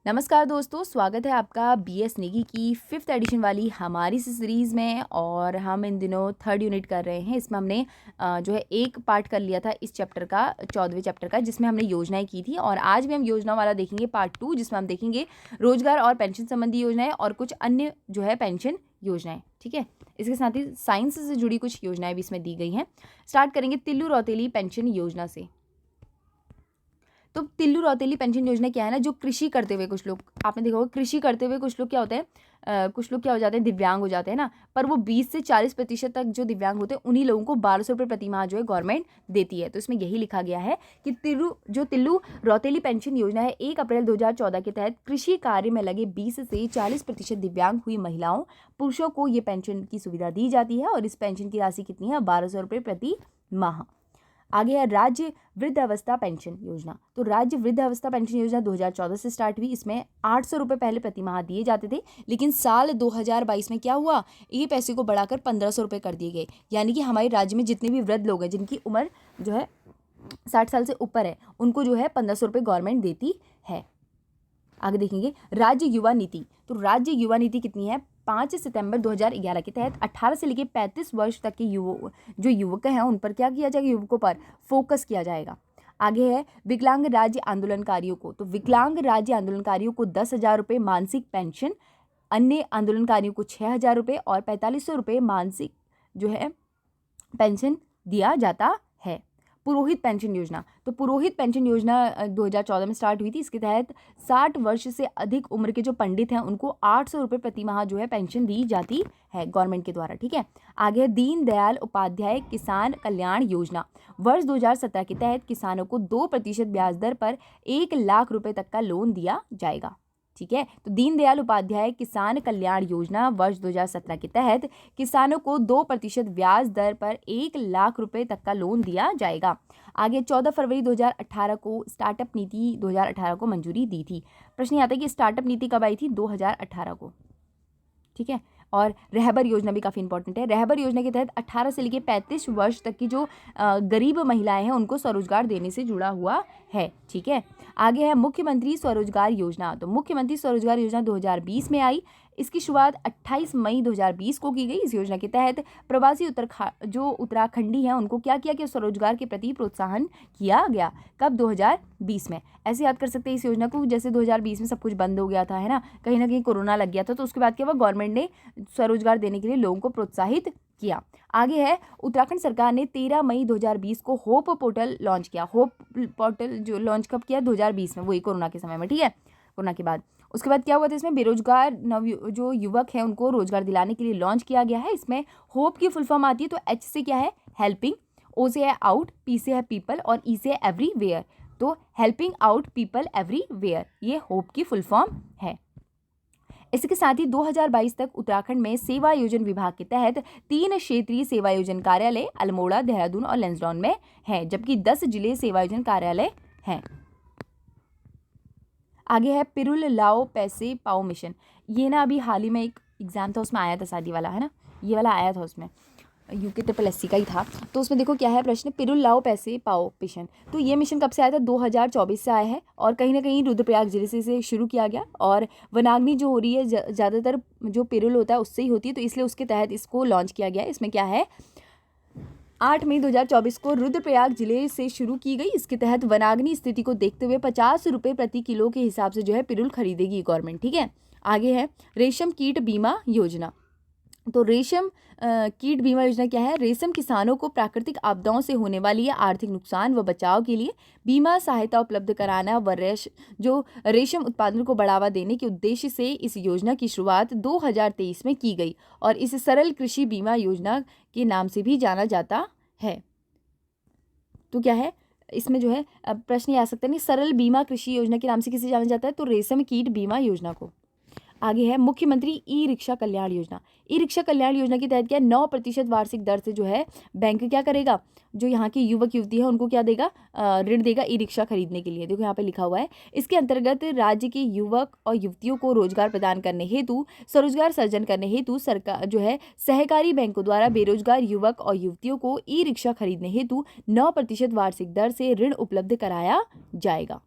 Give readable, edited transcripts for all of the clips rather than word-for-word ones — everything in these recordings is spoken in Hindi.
नमस्कार दोस्तों, स्वागत है आपका बीएस नेगी की 5th एडिशन वाली हमारी सीरीज़ में। और हम इन दिनों 3rd यूनिट कर रहे हैं। इसमें हमने जो है एक पार्ट कर लिया था इस चैप्टर का, 14वें चैप्टर का, जिसमें हमने योजनाएं की थी। और आज भी हम योजना वाला देखेंगे पार्ट 2, जिसमें हम देखेंगे रोजगार और पेंशन संबंधी योजनाएं और कुछ अन्य जो है पेंशन योजनाएं। ठीक है, इसके साथ ही साइंस से जुड़ी कुछ योजनाएं भी इसमें दी गई हैं। स्टार्ट करेंगे तिल्लू रौतेली पेंशन योजना से। तो तिल्लू रौतेली पेंशन योजना क्या है ना, जो कृषि करते हुए कुछ लोग, आपने देखा होगा कृषि करते हुए कुछ लोग क्या होते हैं, कुछ लोग क्या हो जाते हैं, दिव्यांग हो जाते हैं ना। पर वो 20 से 40% तक जो दिव्यांग होते हैं उन्हीं लोगों को 1200 रुपये प्रति माह जो है गवर्नमेंट देती है। तो इसमें यही लिखा गया है कि तिल्लू रौतेली पेंशन योजना है 1 अप्रैल 2014 के तहत कृषि कार्य में लगे 20 से 40% दिव्यांग हुई महिलाओं पुरुषों को ये पेंशन की सुविधा दी जाती है। और इस पेंशन की राशि कितनी है, 1200 रुपये प्रति माह। आगे है राज्य वृद्धावस्था पेंशन योजना। तो राज्य वृद्धावस्था पेंशन योजना 2014 से स्टार्ट हुई। इसमें 800 रुपये पहले प्रति माह दिए जाते थे, लेकिन साल 2022 में क्या हुआ, ये पैसे को बढ़ाकर 1500 रुपये कर दिए गए। यानी कि हमारे राज्य में जितने भी वृद्ध लोग हैं जिनकी उम्र जो है 60 साल से ऊपर है, उनको जो है 1500 रुपये गवर्नमेंट देती है। आगे देखेंगे राज्य युवा नीति। तो राज्य युवा नीति कितनी है, 5 सितंबर 2011 के तहत 18 से लेकर 35 वर्ष तक के जो युवक हैं उन पर क्या किया जाएगा, युवकों पर फोकस किया जाएगा। आगे है विकलांग राज्य आंदोलनकारियों को। तो विकलांग राज्य आंदोलनकारियों को 10,000 रुपये मानसिक पेंशन, अन्य आंदोलनकारियों को 6,000 रुपये और 4500 रुपये मानसिक जो है पेंशन दिया जाता है। पुरोहित पेंशन योजना। तो पुरोहित पेंशन योजना 2014 में स्टार्ट हुई थी। इसके तहत 60 वर्ष से अधिक उम्र के जो पंडित हैं उनको 800 रुपये प्रति माह जो है पेंशन दी जाती है गवर्नमेंट के द्वारा। ठीक है, आगे दीनदयाल उपाध्याय किसान कल्याण योजना। वर्ष 2017 के तहत किसानों को 2% ब्याज दर पर 1 लाख रुपए तक का लोन दिया जाएगा। ठीक है, तो दीनदयाल उपाध्याय किसान कल्याण योजना वर्ष 2017 के तहत किसानों को 2% ब्याज दर पर 1 लाख रुपए तक का लोन दिया जाएगा। आगे 14 फरवरी 2018 को स्टार्टअप नीति 2018 को मंजूरी दी थी। प्रश्न आता है कि स्टार्टअप नीति कब आई थी, 2018 को। ठीक है, और रहबर योजना भी काफ़ी इंपॉर्टेंट है। रहबर योजना के तहत 18 से लेकर 35 वर्ष तक की जो गरीब महिलाएं हैं उनको स्वरोजगार देने से जुड़ा हुआ है। ठीक है, आगे है मुख्यमंत्री स्वरोजगार योजना। तो मुख्यमंत्री स्वरोजगार योजना 2020 में आई। इसकी शुरुआत 28 मई 2020 को की गई। इस योजना के तहत प्रवासी जो उत्तराखंडी हैं उनको क्या किया कि स्वरोजगार के प्रति प्रोत्साहन किया गया। कब, 2020 में। ऐसे याद कर सकते हैं इस योजना को, जैसे 2020 में सब कुछ बंद हो गया था, है ना कहीं कोरोना लग गया था, तो उसके बाद क्या हुआ, गवर्नमेंट ने स्वरोजगार देने के लिए लोगों को प्रोत्साहित किया। आगे है उत्तराखंड सरकार ने 13 मई 2020 को होप पोर्टल लॉन्च किया। होप पोर्टल जो लॉन्च कब किया, 2020 में, वही कोरोना के समय में। ठीक है, कोरोना के बाद उसके बाद क्या हुआ था, इसमें बेरोजगार जो युवक हैं उनको रोजगार दिलाने के लिए लॉन्च किया गया है। इसमें होप की फुल फॉर्म आती है। तो एच से क्या है, हेल्पिंग, ओ से है आउट, पी से है पीपल और ई से है एवरीवेयर। तो हेल्पिंग आउट पीपल एवरीवेयर, ये होप की फुल फॉर्म है। इसके साथ ही 2022 तक उत्तराखंड में सेवा योजन विभाग के तहत 3 क्षेत्रीय सेवा योजन कार्यालय अल्मोड़ा, देहरादून और लैंसडौन में है, जबकि 10 जिले सेवा योजन कार्यालय हैं। आगे है पिरुल लाओ पैसे पाओ मिशन। ये ना अभी हाल ही में एक एग्जाम था, उसमें आया था शादी वाला, है ना, ये वाला आया था, उसमें UKSSC का ही था। तो उसमें देखो क्या है प्रश्न, पिरुल लाओ पैसे पाओ मिशन। तो ये मिशन कब से आया था, 2024 से आया है। और कहीं ना कहीं रुद्रप्रयाग जिले से इसे शुरू किया गया। और वनाग्नि जो हो रही है ज़्यादातर जो पिरुल होता है उससे ही होती है, तो इसलिए उसके तहत इसको लॉन्च किया गया। इसमें क्या है, 8 मई 2024 को रुद्रप्रयाग जिले से शुरू की गई। इसके तहत वनाग्नि स्थिति को देखते हुए 50 रुपये प्रति किलो के हिसाब से जो है पिरुल खरीदेगी गवर्नमेंट। ठीक है, आगे है रेशम कीट बीमा योजना। तो रेशम कीट बीमा योजना क्या है, रेशम किसानों को प्राकृतिक आपदाओं से होने वाली आर्थिक नुकसान व बचाव के लिए बीमा सहायता उपलब्ध कराना व जो रेशम उत्पादन को बढ़ावा देने के उद्देश्य से इस योजना की शुरुआत 2023 में की गई। और इसे सरल कृषि बीमा योजना के नाम से भी जाना जाता है। तो क्या है, इसमें जो है प्रश्न आ सकता है, नहीं, सरल बीमा कृषि योजना के नाम से किसे जाना जाता है, तो रेशम कीट बीमा योजना को। आगे है मुख्यमंत्री e rickshaw Kalyan Yojana. E rickshaw Kalyan Yojana के तहत क्या, 9% वार्षिक दर से जो है बैंक क्या करेगा, जो यहाँ की युवक युवती है उनको क्या देगा, ऋण देगा ई रिक्शा खरीदने के लिए। देखो यहाँ पे लिखा हुआ है। इसके अंतर्गत राज्य के युवक और युवतियों को रोजगार प्रदान करने हेतु, स्वरोजगार सर्जन करने हेतु सरकार जो है सहकारी बैंकों द्वारा बेरोजगार युवक और युवतियों को ई रिक्शा खरीदने हेतु 9% वार्षिक दर से ऋण उपलब्ध कराया जाएगा।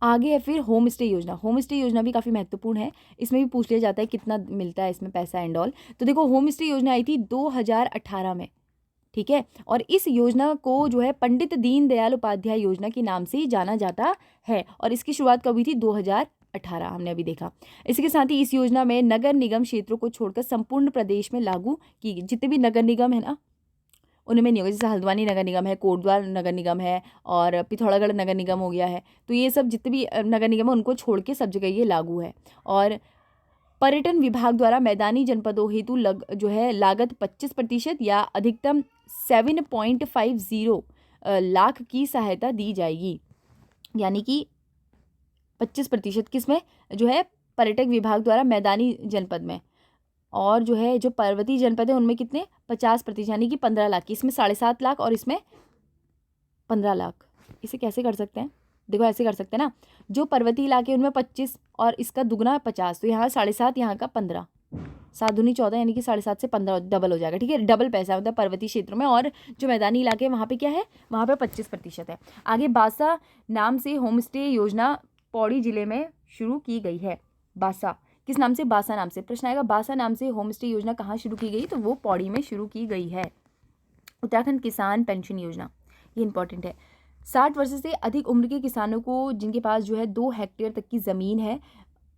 आगे है फिर होम स्टे योजना। होम स्टे योजना भी काफ़ी महत्वपूर्ण है, इसमें भी पूछ लिया जाता है कितना मिलता है इसमें पैसा एंड ऑल। तो देखो होम स्टे योजना आई थी 2018 में, ठीक है, और इस योजना को जो है पंडित दीनदयाल उपाध्याय योजना के नाम से ही जाना जाता है, और इसकी शुरुआत कब हुई थी? 2018, हमने अभी देखा। इसके साथ ही इस योजना में नगर निगम क्षेत्रों को छोड़कर संपूर्ण प्रदेश में लागू की गई। जितने भी नगर निगम है ना, उनमें नहीं होगा, जैसे हल्द्वानी नगर निगम है, कोटद्वार नगर निगम है, और पिथौरागढ़ नगर निगम हो गया है, तो ये सब जितने भी नगर निगम है उनको छोड़ के सब जगह ये लागू है। और पर्यटन विभाग द्वारा मैदानी जनपदों हेतु जो है लागत 25% या अधिकतम 7.50 लाख की सहायता दी जाएगी, यानी कि 25% किसमें? जो है पर्यटक विभाग द्वारा मैदानी जनपद में, और जो है जो पर्वतीय जनपद है उनमें कितने? 50%, यानी कि 15 लाख की। इसमें 7.5 लाख और इसमें 15 लाख। इसे कैसे कर सकते हैं? देखो ऐसे कर सकते हैं ना, जो पर्वतीय इलाके उनमें 25 और इसका दुगना 50, तो यहाँ 7.5, यहाँ का 15, 7 दूनी 14, यानी कि 7.5 से 15 डबल हो जाएगा, ठीक है, डबल पैसा मतलब पर्वतीय क्षेत्रों में। और जो मैदानी इलाके हैं वहाँ पे क्या है? वहाँ पे 25% है। आगे बासा नाम से होम स्टे योजना पौड़ी जिले में शुरू की गई है। बासा किस नाम से? बासा नाम से। प्रश्न आएगा बासा नाम से होम स्टे योजना कहाँ शुरू की गई? तो वो पौड़ी में शुरू की गई है। उत्तराखंड किसान पेंशन योजना, ये इंपॉर्टेंट है। 60 वर्ष से अधिक उम्र के किसानों को जिनके पास जो है 2 हेक्टेयर तक की ज़मीन है,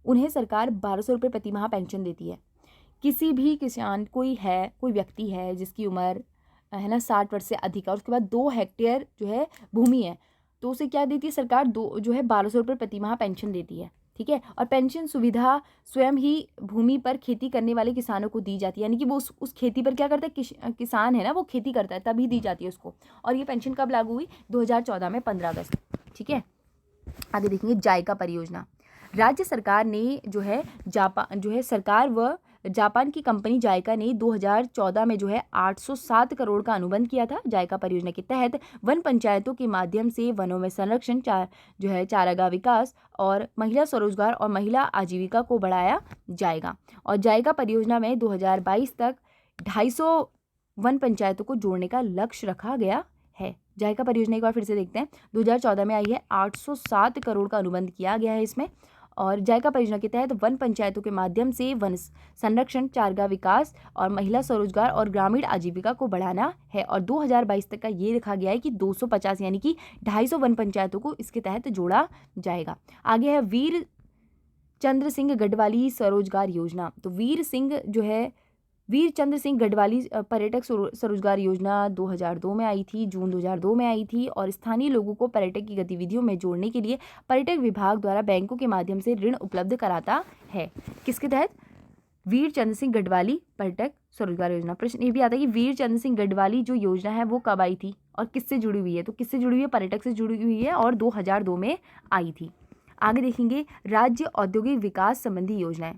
उन्हें सरकार 1200 रुपये प्रति माह पेंशन देती है। किसी भी किसान कोई व्यक्ति है जिसकी उम्र है ना 60 वर्ष से अधिक है और उसके बाद 2 हेक्टेयर जो है भूमि है, तो उसे क्या देती है सरकार? 1200 रुपये प्रति माह पेंशन देती है, ठीक है। और पेंशन सुविधा स्वयं ही भूमि पर खेती करने वाले किसानों को दी जाती है, यानी कि वो उस खेती पर क्या करता है? किसान है ना, वो खेती करता है तभी दी जाती है उसको। और ये पेंशन कब लागू हुई? 2014 में 15 अगस्त, ठीक है। आगे देखेंगे जायका परियोजना। राज्य सरकार ने सरकार व जापान की कंपनी जायका ने 2014 में जो है 807 करोड़ का अनुबंध किया था। जायका परियोजना के तहत वन पंचायतों के माध्यम से वनों में संरक्षण, चारागाह विकास और महिला स्वरोजगार और महिला आजीविका को बढ़ाया जाएगा। और जायका परियोजना में 2022 तक 250 वन पंचायतों को जोड़ने का लक्ष्य रखा गया है। जायका परियोजना एक बार फिर से देखते हैं। 2014 में आई है, 807 करोड़ का अनुबंध किया गया है इसमें। और जायका परियोजना के तहत वन पंचायतों के माध्यम से वन संरक्षण, चारागाह विकास और महिला स्वरोजगार और ग्रामीण आजीविका को बढ़ाना है। और 2022 तक का ये रखा गया है कि 250 यानी कि 250 वन पंचायतों को इसके तहत जोड़ा जाएगा। आगे है वीर चंद्र सिंह गढ़वाली स्वरोजगार योजना। तो वीर चंद्र सिंह गढ़वाली पर्यटक स्वरोजगार योजना 2002 में आई थी, जून 2002 में आई थी। और स्थानीय लोगों को पर्यटक की गतिविधियों में जोड़ने के लिए पर्यटक विभाग द्वारा बैंकों के माध्यम से ऋण उपलब्ध कराता है। किसके तहत? वीर चंद्र सिंह गढ़वाली पर्यटक स्वरोजगार योजना। प्रश्न ये भी आता है कि वीर चंद्र सिंह गढ़वाली जो योजना है वो कब आई थी और किससे जुड़ी हुई है? तो किससे जुड़ी हुई है? पर्यटक से जुड़ी हुई है और 2002 में आई थी। आगे देखेंगे राज्य औद्योगिक विकास संबंधी योजनाएं।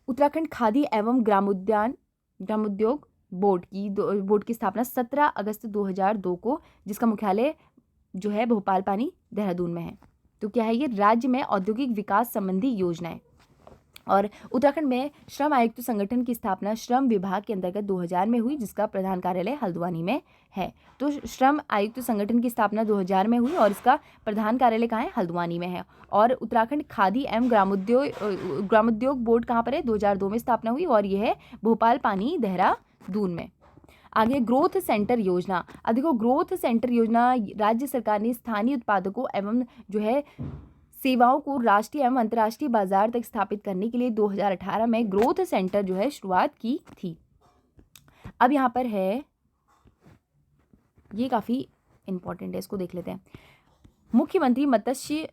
उत्तराखंड खादी एवं ग्रामोद्योग बोर्ड की स्थापना 17 अगस्त 2002 को, जिसका मुख्यालय जो है भोपाल पानी देहरादून में है। तो क्या है ये? राज्य में औद्योगिक विकास संबंधी योजनाएं। और उत्तराखंड में श्रम आयुक्त संगठन की स्थापना श्रम विभाग के अंतर्गत 2000 में हुई, जिसका प्रधान कार्यालय हल्द्वानी में है। तो श्रम आयुक्त संगठन की स्थापना 2000 में हुई और इसका प्रधान कार्यालय कहाँ है? हल्द्वानी में है। और उत्तराखंड खादी एवं ग्रामोद्योग बोर्ड कहाँ पर है? 2002 में स्थापना हुई और यह है भोपाल पानी देहरादून में। आगे ग्रोथ सेंटर योजना। अब देखो ग्रोथ सेंटर योजना राज्य सरकार ने स्थानीय उत्पादकों एवं जो है सेवाओं को राष्ट्रीय एवं अंतर्राष्ट्रीय बाजार तक स्थापित करने के लिए 2018 में ग्रोथ सेंटर जो है शुरुआत की थी। अब यहाँ पर है, ये काफ़ी इंपॉर्टेंट है, इसको देख लेते हैं। मुख्यमंत्री मत्स्य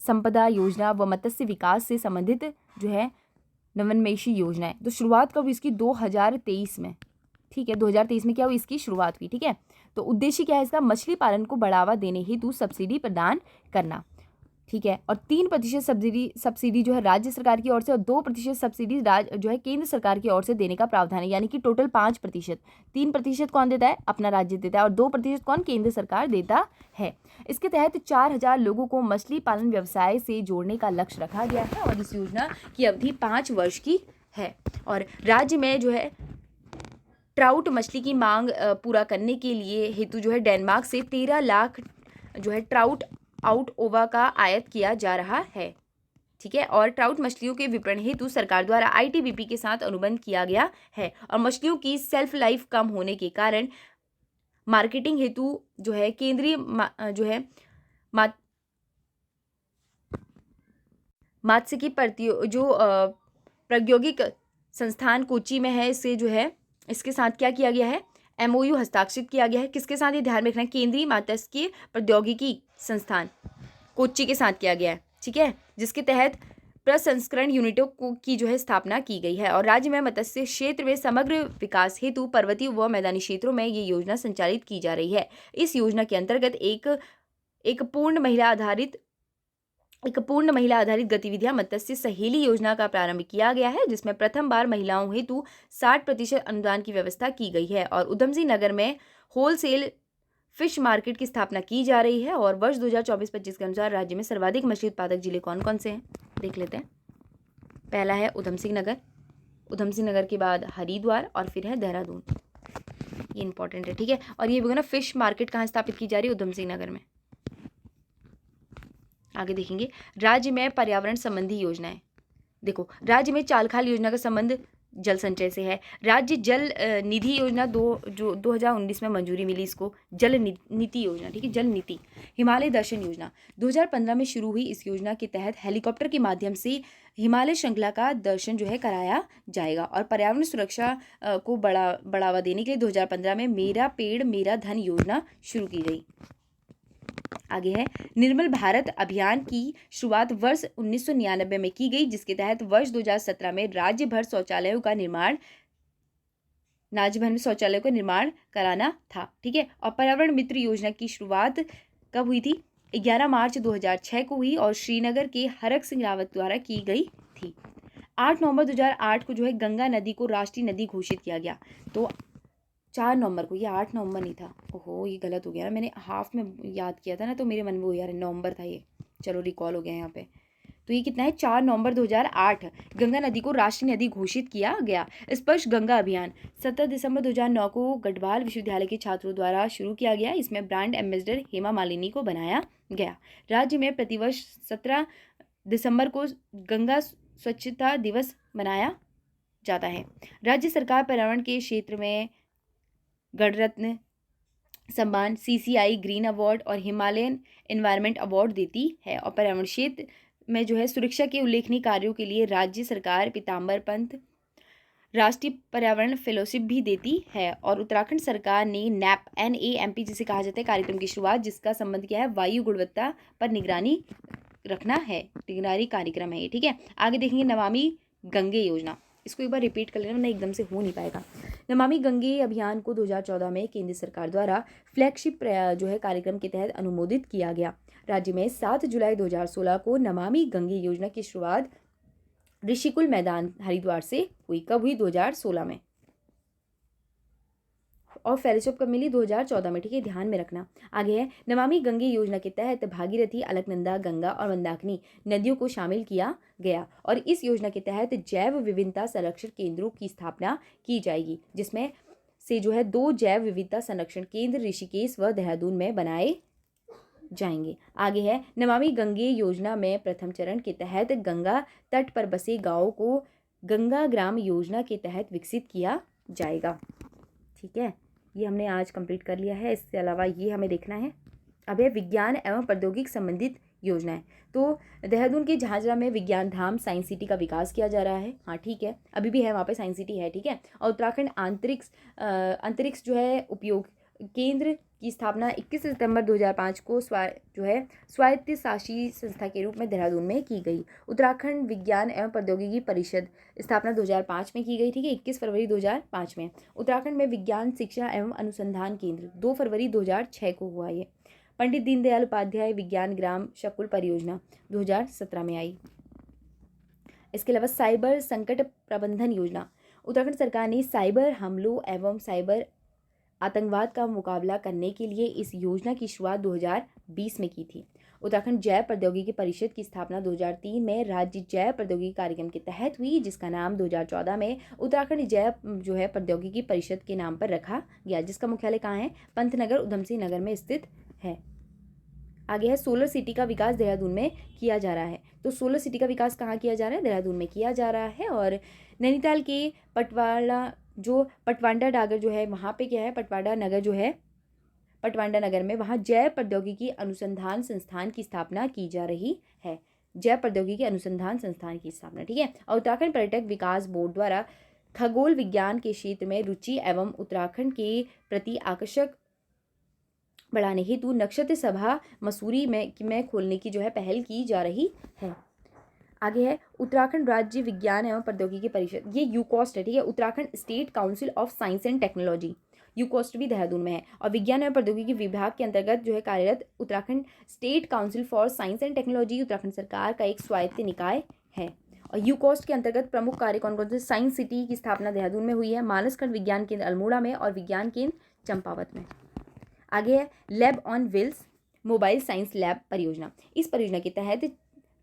संपदा योजना व मत्स्य विकास से संबंधित जो है नवोन्मेषी योजना है। तो शुरुआत कब इसकी? 2023 में, ठीक है। 2023 में क्या हुई? इसकी शुरुआत हुई, ठीक है। तो उद्देश्य क्या है इसका? मछली पालन को बढ़ावा देने हेतु सब्सिडी प्रदान करना, ठीक है। और 3% सब्सिडी जो है राज्य सरकार की ओर से और 2% सब्सिडी जो है केंद्र सरकार की ओर से देने का प्रावधान है, यानी कि टोटल 5%। 3% कौन देता है? अपना राज्य देता है, और 2% कौन? केंद्र सरकार देता है। इसके तहत 4000 लोगों को मछली पालन व्यवसाय से जोड़ने का लक्ष्य रखा गया है और इस योजना की अवधि 5 वर्ष की है। और राज्य में जो है ट्राउट मछली की मांग पूरा करने के लिए हेतु जो है डेनमार्क से 13 लाख जो है ट्राउट आउट ओवा का आयात किया जा रहा है। ठीक है, और ट्राउट मछलियों के विपणन हेतु सरकार द्वारा आईटीबीपी के साथ अनुबंध किया गया है। और मछलियों की सेल्फ लाइफ कम होने के कारण मार्केटिंग हेतु जो है केंद्रीय जो है मात्स्यिकी प्रौद्योगिक संस्थान कोच्चि में है, इससे जो है इसके साथ क्या किया गया है, एमओयू हस्ताक्षरित किया गया है। किसके साथ, ये ध्यान में रखना है, केंद्रीय मात्स्यिकी प्रौद्योगिकी संस्थान कोच्चि के साथ किया गया है। ठीक है, जिसके तहत प्रसंस्करण यूनिटों की जो है स्थापना की गई है। और राज्य में मत्स्य क्षेत्र में समग्र विकास हेतु पर्वतीय व मैदानी क्षेत्रों में ये योजना संचालित की जा रही है। इस योजना के अंतर्गत एक पूर्ण महिला आधारित गतिविधियां मत्स्य सहेली योजना का प्रारंभ किया गया है, जिसमें प्रथम बार महिलाओं हेतु 60% अनुदान की व्यवस्था की गई है। और उधम सिंह नगर में होलसेल फिश मार्केट की स्थापना की जा रही है। और वर्ष 2024-25 के अनुसार राज्य में सर्वाधिक मछली उत्पादक जिले कौन कौन से हैं, देख लेते हैं। पहला है उधम सिंह नगर के बाद हरिद्वार और फिर है देहरादून। ये इंपॉर्टेंट है। ठीक है, और ये ना फिश मार्केट कहाँ स्थापित की जा रही है, उधम सिंह नगर में। आगे देखेंगे राज्य में पर्यावरण संबंधी योजनाएं। देखो, राज्य में चाल खाल योजना का संबंध जल संचय से है। राज्य जल निधि योजना 2019 में मंजूरी मिली इसको, जल नीति योजना। ठीक है, जल नीति। हिमालय दर्शन योजना 2015 में शुरू हुई। इस योजना के तहत हेलीकॉप्टर के माध्यम से हिमालय श्रृंखला का दर्शन जो है कराया जाएगा। और पर्यावरण सुरक्षा को बढ़ावा देने के लिए 2015 में मेरा पेड़ मेरा धन योजना शुरू की गई। आगे है निर्मल भारत अभियान की शुरुआत वर्ष 1999 में की गई, जिसके तहत वर्ष 2017 में राज्य भर शौचालयों का निर्माण कराना था। ठीक है, और पर्यावरण मित्र योजना की शुरुआत कब हुई थी, 11 मार्च 2006 को हुई और श्रीनगर के हरक सिंह रावत द्वारा की गई थी। 8 नवंबर 2008 को जो है गंगा नदी को राष्ट्रीय नदी घोषित किया गया। तो 4 नवंबर को, ये 8 नवंबर नहीं था, ओहो ये गलत हो गया ना, मैंने हाफ में याद किया था ना, तो मेरे मन में वो यार नवंबर था ये, चलो रिकॉल हो गया यहाँ पे। तो ये कितना है, 4 नवंबर 2008 गंगा नदी को राष्ट्रीय नदी घोषित किया गया। स्पर्श गंगा अभियान 17 दिसंबर 2009 को गढ़वाल विश्वविद्यालय के छात्रों द्वारा शुरू किया गया। इसमें ब्रांड एम्बेसडर हेमा मालिनी को बनाया गया। राज्य में प्रतिवर्ष 17 दिसंबर को गंगा स्वच्छता दिवस मनाया जाता है। राज्य सरकार पर्यावरण के क्षेत्र में गणरत्न सम्मान, सीसीआई ग्रीन अवार्ड और हिमालयन एनवायरनमेंट अवार्ड देती है। और पर्यावरण क्षेत्र में जो है सुरक्षा के उल्लेखनीय कार्यों के लिए राज्य सरकार पीताम्बर पंत राष्ट्रीय पर्यावरण फेलोशिप भी देती है। और उत्तराखंड सरकार ने NAMP जिसे कहा जाता है कार्यक्रम की शुरुआत, जिसका संबंध क्या है, वायु गुणवत्ता पर निगरानी रखना है, निगरानी कार्यक्रम है ये। ठीक है, आगे देखेंगे नमामि गंगे योजना। इसको एक बार रिपीट कर लेना वरना एकदम से हो नहीं पाएगा। नमामि गंगे अभियान को 2014 में केंद्र सरकार द्वारा फ्लैगशिप जो है कार्यक्रम के तहत अनुमोदित किया गया। राज्य में 7 जुलाई 2016 को नमामि गंगे योजना की शुरुआत ऋषिकुल मैदान हरिद्वार से हुई। कब हुई, 2016 में। और फेलोशिप कब मिली, 2014 में। ठीक है, ध्यान में रखना। आगे है नमामि गंगे योजना के तहत भागीरथी, अलकनंदा, गंगा और मंदाकिनी नदियों को शामिल किया गया। और इस योजना के तहत जैव विविधता संरक्षण केंद्रों की स्थापना की जाएगी, जिसमें से जो है 2 जैव विविधता संरक्षण केंद्र ऋषिकेश व देहरादून में बनाए जाएंगे। आगे है नमामि गंगे योजना में प्रथम चरण के तहत गंगा तट पर बसे गाँवों को गंगा ग्राम योजना के तहत विकसित किया जाएगा। ठीक है, ये हमने आज कंप्लीट कर लिया है। इसके अलावा ये हमें देखना है अब है विज्ञान एवं प्रौद्योगिकी संबंधित योजनाएं। तो देहरादून के झाझरा में विज्ञान धाम साइंस सिटी का विकास किया जा रहा है। हाँ ठीक है, अभी भी है वहाँ पे साइंस सिटी है। ठीक है, और उत्तराखंड अंतरिक्ष जो है उपयोग केंद्र की स्थापना 21 सितंबर 2005 को स्वायत्त शासी संस्था के रूप में देहरादून में की गई। उत्तराखंड विज्ञान एवं प्रौद्योगिकी परिषद स्थापना 2005 में की गई। ठीक है, 21 फरवरी 2005 में। उत्तराखंड में विज्ञान शिक्षा एवं अनुसंधान केंद्र 2 फरवरी 2006 को हुआ ये। पंडित दीनदयाल उपाध्याय विज्ञान ग्राम शकुल परियोजना 2017 में आई। इसके अलावा साइबर संकट प्रबंधन योजना, उत्तराखंड सरकार ने साइबर हमलों एवं साइबर आतंकवाद का मुकाबला करने के लिए इस योजना की शुरुआत 2020 में की थी। उत्तराखंड जैव प्रौद्योगिकी परिषद की स्थापना 2003 में राज्य जैव प्रौद्योगिकी कार्यक्रम के तहत हुई, जिसका नाम 2014 में उत्तराखंड जैव जो है प्रौद्योगिकी परिषद के नाम पर रखा गया, जिसका मुख्यालय कहाँ है? पंतनगर उधम सिंह नगर में स्थित है। आगे है सोलर सिटी का विकास देहरादून में किया जा रहा है। तो सोलर सिटी का विकास कहाँ किया जा रहा है? देहरादून में किया जा रहा है। और नैनीताल के पटवाड़ा डागर जो है वहाँ पे क्या है? पटवाड़ा नगर जो है, पटवाड़ा नगर में वहाँ जैव प्रौद्योगिकी अनुसंधान संस्थान की स्थापना की जा रही है। जैव प्रौद्योगिकी अनुसंधान संस्थान की स्थापना, ठीक है। और उत्तराखंड पर्यटक विकास बोर्ड द्वारा खगोल विज्ञान के क्षेत्र में रुचि एवं उत्तराखंड के प्रति आकर्षक बढ़ाने हेतु नक्षत्र सभा मसूरी में खोलने की जो है पहल की जा रही है। आगे है उत्तराखंड राज्य विज्ञान एवं प्रौद्योगिकी परिषद, ये यूकॉस्ट है, ठीक है। Uttarakhand state council of science and technology, UCOST भी देहरादून में है। और विज्ञान एवं प्रौद्योगिकी विभाग के अंतर्गत जो है कार्यरत Uttarakhand state council for science and technology Uttarakhand सरकार का एक स्वायत्त निकाय है। और यूकॉस्ट के अंतर्गत प्रमुख कार्य कौन कौन से? साइंस सिटी की स्थापना देहरादून में हुई है, मानसखंड विज्ञान केंद्र अल्मोड़ा में और विज्ञान केंद्र चंपावत में। आगे है lab on wheels mobile science lab परियोजना। इस परियोजना के तहत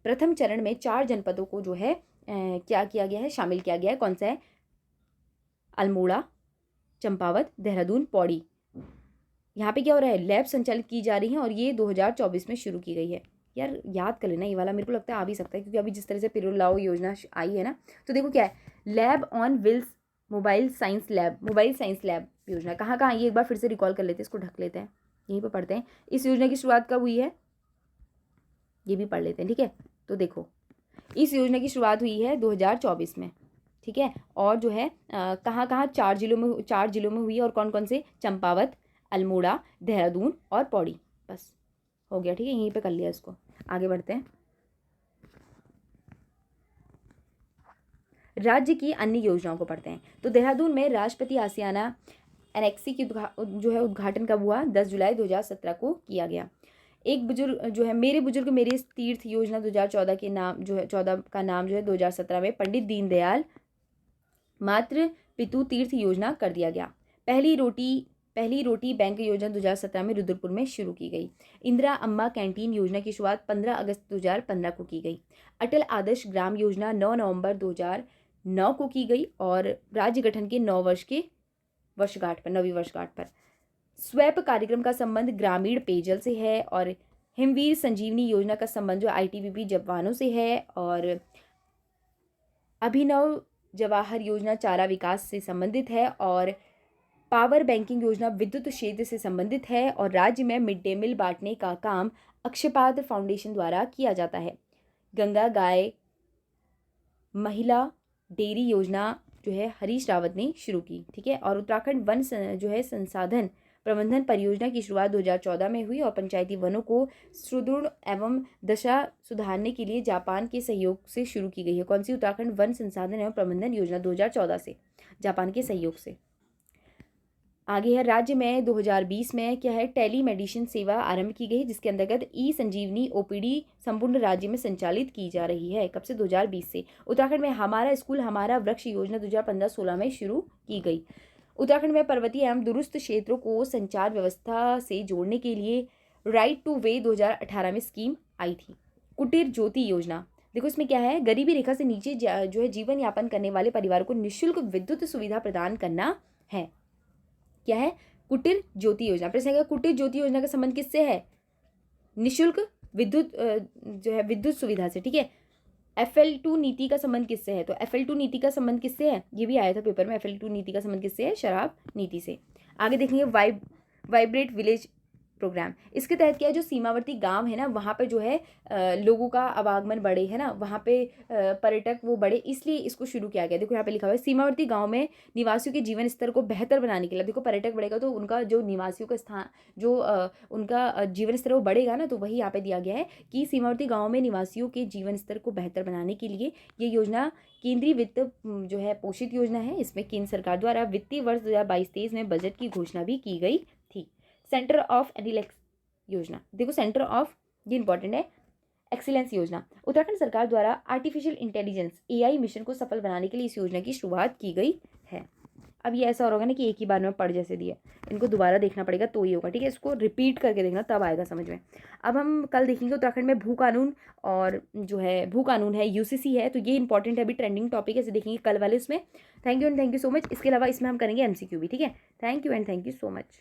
प्रथम चरण में 4 जनपदों को जो है क्या किया गया है? शामिल किया गया है। कौन सा है? अल्मोड़ा, चंपावत, देहरादून, पौड़ी। यहाँ पे क्या हो रहा है? लैब संचालित की जा रही हैं और ये 2024 में शुरू की गई है। यार याद कर लेना ये वाला, मेरे को लगता है आ भी सकता है, क्योंकि अभी जिस तरह से पिरुल लाओ योजना आई है ना, तो देखो क्या है, lab on wheels mobile science lab योजना कहाँ कहाँ ये एक बार फिर से रिकॉल कर लेते हैं, इसको ढक लेते हैं, यहीं पे पढ़ते हैं। इस योजना की शुरुआत कब हुई है? ये भी पढ़ लेते हैं, ठीक है। तो देखो इस योजना की शुरुआत हुई है 2024 में, ठीक है। और जो है कहाँ कहाँ? 4 जिलों में हुई है। और कौन कौन से? चंपावत, अल्मोड़ा, देहरादून और पौड़ी। बस हो गया, ठीक है, यहीं पे कर लिया इसको। आगे बढ़ते हैं। राज्य की अन्य योजनाओं को पढ़ते हैं। तो देहरादून में राष्ट्रपति आसियाना एनेक्सी की जो है उद्घाटन कब हुआ? 10 जुलाई 2017 को किया गया। एक बुजुर्ग जो है मेरे बुजुर्ग मेरे तीर्थ योजना 2014 के नाम जो है 14 का नाम जो है 2017 में पंडित दीनदयाल मातृ पितु तीर्थ योजना कर दिया गया। पहली रोटी बैंक योजना 2017 में रुद्रपुर में शुरू की गई। इंदिरा अम्मा कैंटीन योजना की शुरुआत 15 अगस्त 2015 को की गई। अटल आदर्श ग्राम योजना 9 नवंबर 2009 को की गई और राज्य गठन के 9वीं वर्षगांठ पर। स्वैप कार्यक्रम का संबंध ग्रामीण पेयजल से है और हिमवीर संजीवनी योजना का संबंध जो ITBP जवानों से है और अभिनव जवाहर योजना चारा विकास से संबंधित है और पावर बैंकिंग योजना विद्युत क्षेत्र से संबंधित है और राज्य में मिड डे मील बांटने का काम अक्षयपात्र फाउंडेशन द्वारा किया जाता है। गंगा गाय महिला डेयरी योजना जो है हरीश रावत ने शुरू की, ठीक है। और उत्तराखंड वन जो है संसाधन प्रबंधन परियोजना की शुरुआत 2014 में हुई और पंचायती वनों को सुदृढ़ एवं दशा सुधारने के लिए जापान के सहयोग से शुरू की गई है। कौन सी? उत्तराखंड वन संसाधन एवं प्रबंधन योजना 2014 से जापान के सहयोग से। आगे है राज्य में 2020 में क्या है? टेली मेडिसिन सेवा आरंभ की गई, जिसके अंतर्गत ई संजीवनी OPD संपूर्ण राज्य में संचालित की जा रही है। कब से? 2020 से। उत्तराखंड में हमारा स्कूल हमारा वृक्ष योजना 2015-16 में शुरू की गई। उत्तराखंड में पर्वतीय एवं दूरस्थ क्षेत्रों को संचार व्यवस्था से जोड़ने के लिए राइट टू वे 2018 में स्कीम आई थी। कुटीर ज्योति योजना, देखो इसमें क्या है? गरीबी रेखा से नीचे जो है जीवन यापन करने वाले परिवारों को निःशुल्क विद्युत सुविधा प्रदान करना है। क्या है? कुटीर ज्योति योजना। प्रश्न है कुटीर ज्योति योजना का संबंध किससे है? निःशुल्क विद्युत जो है विद्युत सुविधा से, ठीक है। FL2 नीति का संबंध किससे है? तो FL2 नीति का संबंध किससे है? ये भी आया था पेपर में। FL2 नीति का संबंध किससे है? शराब नीति से। आगे देखेंगे वाइब्रेट विलेज प्रोग्राम। इसके तहत क्या है? जो सीमावर्ती गांव है ना, वहाँ पे जो है लोगों का आवागमन बढ़े, है ना, वहाँ पे पर्यटक वो बढ़े, इसलिए इसको शुरू किया गया। देखो यहाँ पे लिखा हुआ है सीमावर्ती गांव में निवासियों के जीवन स्तर को बेहतर बनाने के लिए। देखो पर्यटक बढ़ेगा तो उनका जो निवासियों का स्थान जो उनका जीवन स्तर वो बढ़ेगा ना, तो वही यहाँ पे दिया गया है कि सीमावर्ती गाँव में निवासियों के जीवन स्तर को बेहतर बनाने के लिए ये योजना केंद्रीय वित्त जो है पोषित योजना है। इसमें केंद्र सरकार द्वारा वित्तीय वर्ष 2022-23 में बजट की घोषणा भी की गई थी। सेंटर ऑफ एडिलेक्स योजना, देखो सेंटर ऑफ, ये इंपॉर्टेंट है, एक्सीलेंस योजना। उत्तराखंड सरकार द्वारा आर्टिफिशियल इंटेलिजेंस AI मिशन को सफल बनाने के लिए इस योजना की शुरुआत की गई है। अब ये ऐसा हो रहा होगा ना कि एक ही बार में पढ़ जैसे दिया, इनको दोबारा देखना पड़ेगा तो ही होगा, ठीक है। इसको रिपीट करके देखना तब आएगा समझ में। अब हम कल देखेंगे उत्तराखंड में भू कानून, और जो है भू कानून है यूसीसी है, तो ये इंपॉर्टेंट है, अभी ट्रेंडिंग टॉपिक है, इसे देखेंगे कल वाले उसमें। Thank you and thank you so much. इसके अलावा इसमें हम करेंगे एमसीक्यू भी, ठीक है। Thank you and thank you so much.